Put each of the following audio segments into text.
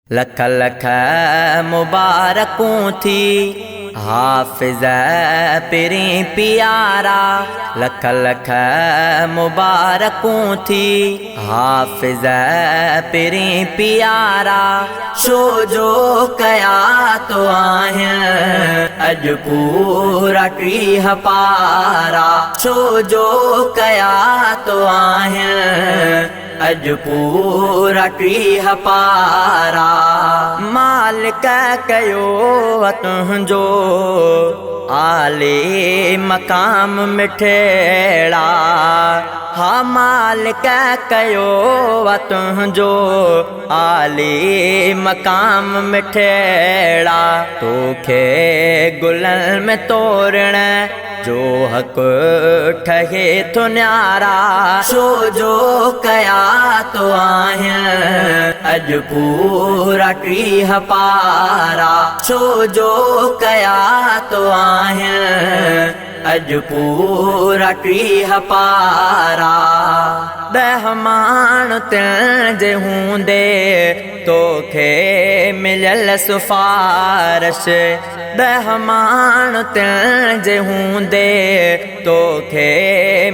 लख लख मुबारकूं थी हाफिज़ पिरी प्यारा। लख लख मुबारकूं थी हाफिज़ पिरी प्यारा। शो जो कया तो आहियां अज पूरा टीह पारा। शो जो कया तो आहियां अज पूरा टीह पारा। मालिक कयो तुंहिंजो आले मकाम मिठेड़ा। हा मालिक कयो तुंहिंजो आले मकाम मिठेड़ा। तोखे गुलन में तोरण जो हक ठहे तो न्यारा। शो जो कया तो आहियां अज पूरा टीह पारा। शो जो कया तो आहियां अज पूरा टीह पारा। रहमान तुंहिंजे हूंदे तोखे मिलियल सिफारिश। रहमान तुंहिंजे हूंदे तोखे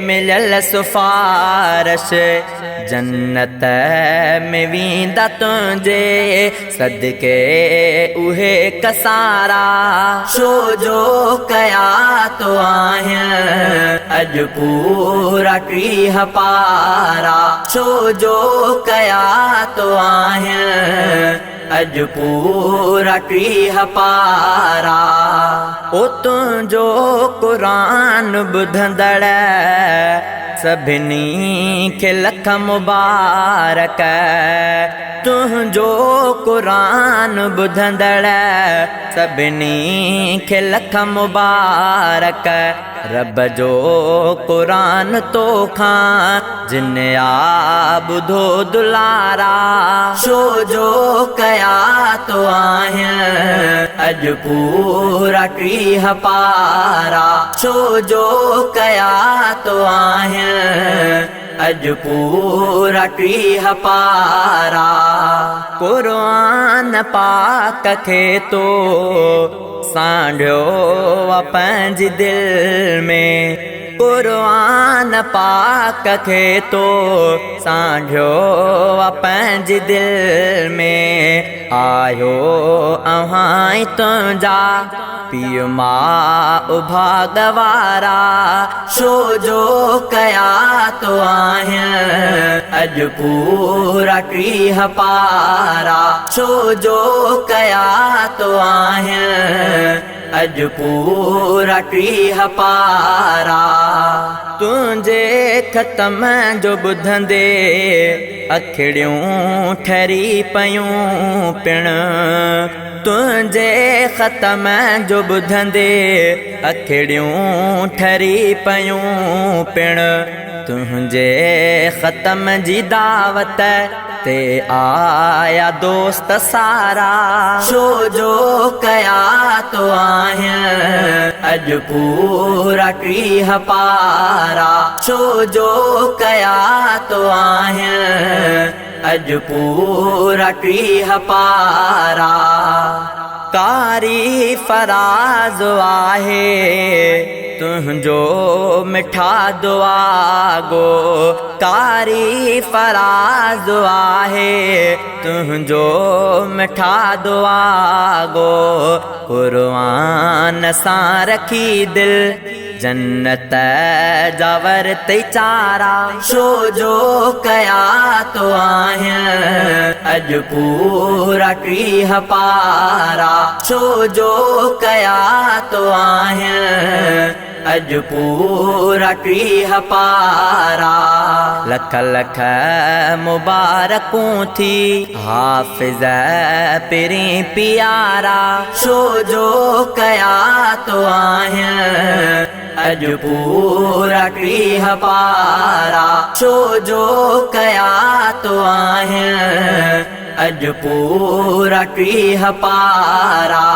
मिलियल सिफारिश। जन्नत में वेंदा तुंहिंजे सदके उहे कसारा। शो जो कया तो आहियां अज पूरा टीह पारा। शो जो कया तो आहियां अज पूरा टीह पारा। ओ तुंहिंजो क़ुरान ॿुधंदड़ सभिनी खे लख मुबारक। तुंहिंजो क़ुरान ॿुधंदड़ सभिनी खे लख मुबारक। रब जो क़ुरान तोखां जिन आ ॿुधो दुलारा। शो जो कया तो आहियां अज पूरा टीह पारा। शो जो कया तो आहियां अज पूरा टीह पारा। क़ुरान पाक खे तो सांढियो पंहिंजी दिल में। क़ुरान पाक खे तो सांढियो पंहिंजी दिल में। आयो अव्हां तुंहिंजा पीउ माउ भागवारा। शो जो कया तो आहियां अज पूरा टीह पारा। शो जो कया तो आहियां अज पूरा टीह पारा। तुंहिंजे ख़तम जो ॿुधंदे अखिड़ियूं ठरी पयूं पिण। तुंहिंजे ख़तम जो ॿुधंदे अखिड़ियूं ठरी पयूं पिण। तुंहिंजे ख़तम जी दावत ते आया दोस्त सारा। शो जो कया तो आहियां अज पूरा टीह पारा। शो जो कया तो आहियां अज पूरा टीह पारा। कारी फराज़ आहे तुंहिंजो मिठा दुआ गो। कारी फराज़ आहे तुंहिंजो मिठा दुआ गो। क़ुरान सां रखी दिल जन्नत जावर ते चारा। शो जो कया तो आहियां अज पूरा टीह पारा। शो जो कया तो आहियां अज पूरा टीह पारा। लख लख मुबारकूं थी हाफिज़ पिरी प्यारा। शो जो कया तो आहियां अज पूरा टीह पारा। शो जो कया तो आहियां अज पूरा टीह पारा।